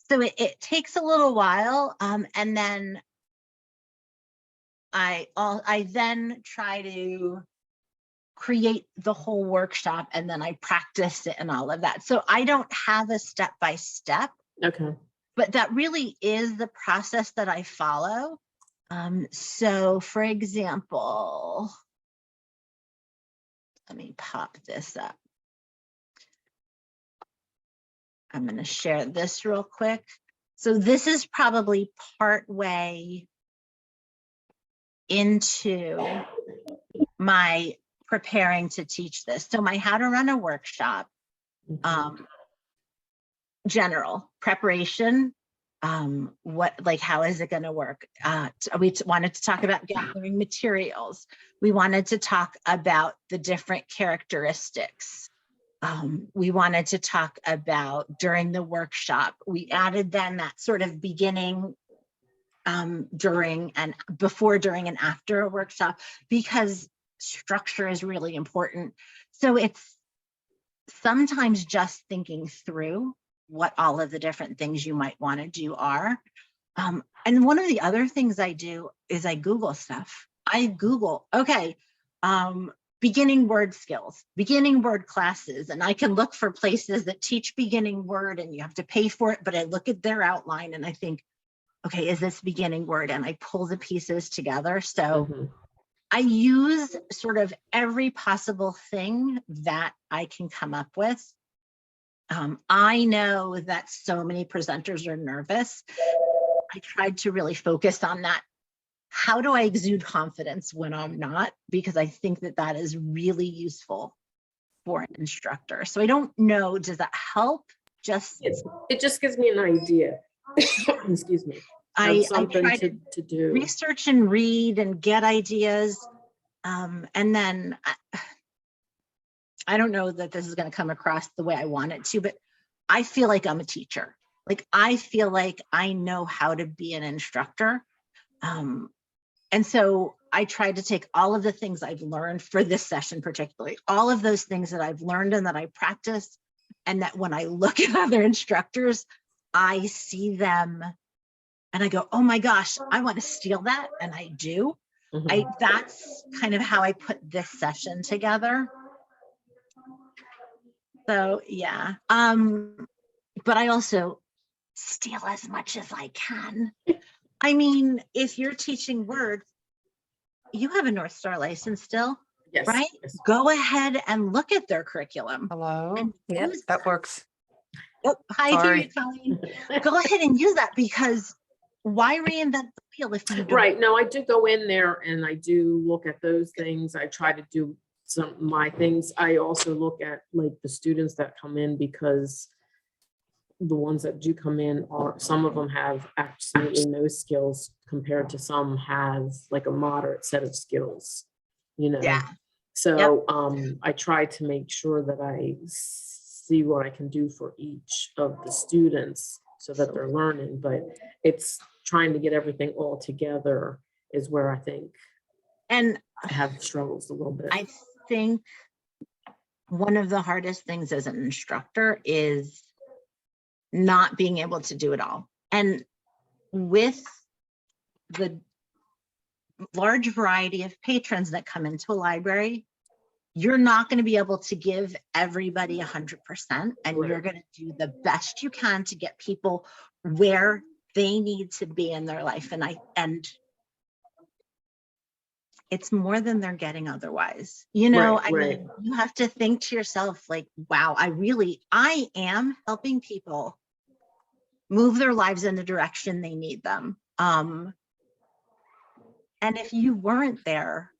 So it takes a little while, and then I then try to create the whole workshop, and then I practice it and all of that. So I don't have a step-by-step. Okay. But that really is the process that I follow. So for example, let me pop this up. I'm going to share this real quick. So this is probably part way into my preparing to teach this. So my how to run a workshop, general preparation, how is it going to work? We wanted to talk about gathering materials. We wanted to talk about the different characteristics. We wanted to talk about during the workshop. We added then that sort of beginning, during and before, during and after a workshop, because structure is really important. So it's sometimes just thinking through what all of the different things you might want to do are. And one of the other things I do is I Google stuff. I Google, okay, beginning word skills, beginning word classes, and I can look for places that teach beginning word and you have to pay for it, but I look at their outline and I think, okay, is this beginning word? And I pull the pieces together. So I use sort of every possible thing that I can come up with I know that so many presenters are nervous. I tried to really focus on that. How do I exude confidence when I'm not? Because I think that that is really useful for an instructor. So I don't know, does that help? Just It just gives me an idea. Excuse me. I Something try to do. research and read and get ideas. And then I don't know that this is going to come across the way I want it to, but I feel like I'm a teacher. Like, I feel like I know how to be an instructor. And so I tried to take all of the things I've learned for this session, particularly all of those things that I've learned and that I practice, and that when I look at other instructors, I see them and I go, oh my gosh, I want to steal that. And I do. That's kind of how I put this session together. So yeah, but I also steal as much as I can. I mean, if you're teaching Word, you have a North Star license still, Yes. right? Yes. Go ahead and look at their curriculum. Hello. And Yep, use that works. Oh, hi, Sorry. here, Colleen. Go ahead and use that, because why reinvent the wheel if you don't? Right. No, I do go in there and I do look at those things. I try to do some of my things. I also look at like the students that come in, because the ones that do come in are, some of them have absolutely no skills compared to some have like a moderate set of skills, you know? Yeah. So I try to make sure that I see what I can do for each of the students so that they're learning, but it's trying to get everything all together is where I think And I have struggles a little bit. I think one of the hardest things as an instructor is not being able to do it all. And with the large variety of patrons that come into a library, you're not going to be able to give everybody 100%, and Right. you're going to do the best you can to get people where they need to be in their life. And it's more than they're getting otherwise. You know, Right, I right. mean, you have to think to yourself, like, wow, I am helping people move their lives in the direction they need them. And if you weren't there,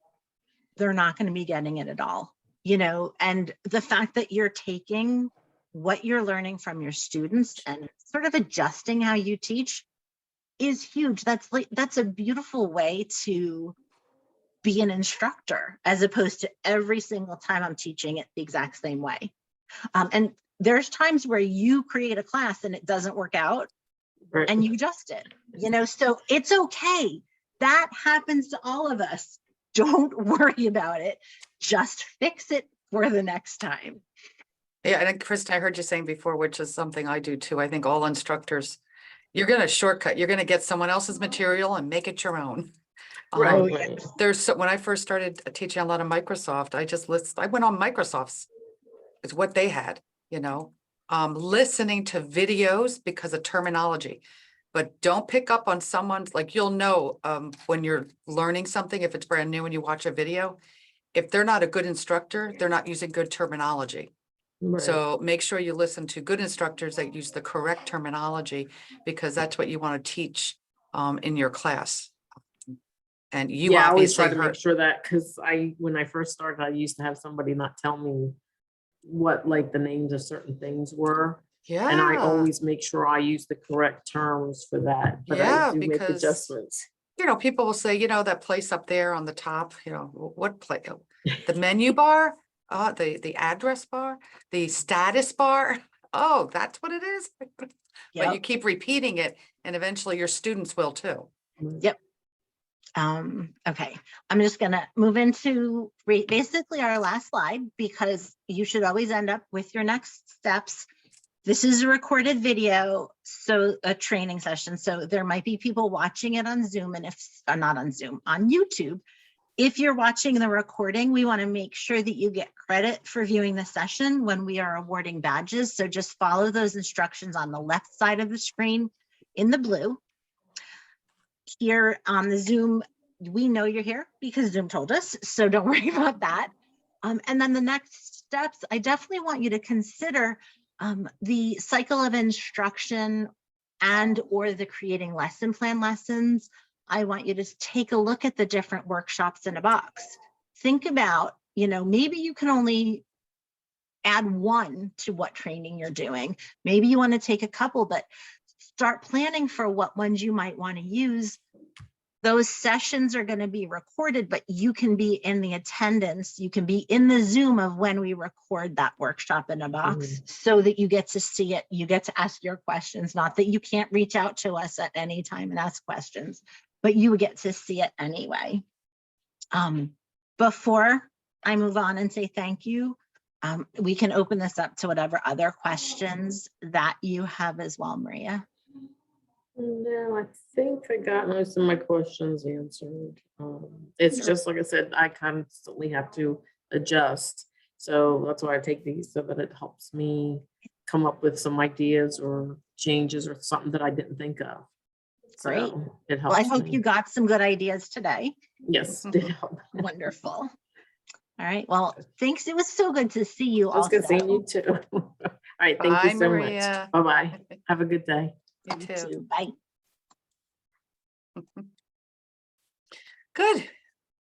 they're not going to be getting it at all, you know. And the fact that you're taking what you're learning from your students and sort of adjusting how you teach is huge. That's a beautiful way to be an instructor, as opposed to every single time I'm teaching it the exact same way. And there's times where you create a class and it doesn't work out, Right. and you adjust it, you know, so it's okay. That happens to all of us. Don't worry about it. Just fix it for the next time. Yeah, and Kristen, I heard you saying before, which is something I do too. I think all instructors, you're going to shortcut. You're going to get someone else's material and make it your own. Right, Oh, yeah. right. When I first started teaching a lot of Microsoft, I went on Microsoft's. It's what they had, you know, listening to videos because of terminology. But don't pick up on someone's, like, you'll know when you're learning something, if it's brand new and you watch a video, if they're not a good instructor, they're not using good terminology. Right. So make sure you listen to good instructors that use the correct terminology, because that's what you want to teach in your class. And you Yeah, I always try obviously to make heard, sure that, because when I first started, I used to have somebody not tell me what like the names of certain things were. And I yeah, always make sure I use the correct terms for that, but Yeah, I do make because- adjustments. you know, people will say, you know, that place up there on the top, you know, what place? The menu bar, the address bar, the status bar. Oh, that's what it is. But you Yep. keep repeating it, and eventually your students will too. Yep. Okay, I'm just gonna move into basically our last slide, because you should always end up with your next steps. This is a recorded video, so a training session. So there might be people watching it on Zoom, and if not on Zoom, on YouTube. If you're watching the recording, we want to make sure that you get credit for viewing the session when we are awarding badges. So just follow those instructions on the left side of the screen in the blue. Here on the Zoom, we know you're here because Zoom told us, so don't worry about that. And then the next steps, I definitely want you to consider The cycle of instruction and or the creating lesson plan lessons, I want you to take a look at the different workshops in a box. Think about, maybe you can only add one to what training you're doing. Maybe you want to take a couple, but start planning for what ones you might want to use. Those sessions are going to be recorded, but you can be in the attendance. You can be in the Zoom of when we record that workshop in a box so that you get to see it. You get to ask your questions, not that you can't reach out to us at any time and ask questions, but you get to see it anyway. Before I move on and say thank you, we can open this up to whatever other questions that you have as well, Maria. No, I think I got most of my questions answered. It's just like I said, I constantly have to adjust. So that's why I take these, so that it helps me come up with some ideas or changes or something that I didn't think of. Great. So it Well, helps. I hope me. you got some good ideas today. Yes, did help. Wonderful. All right. Well, thanks. It was so good to see you I was also. good seeing you too. All right. Thank Bye, you so Maria. much. Bye-bye. Have a good day. You too. Bye. Good.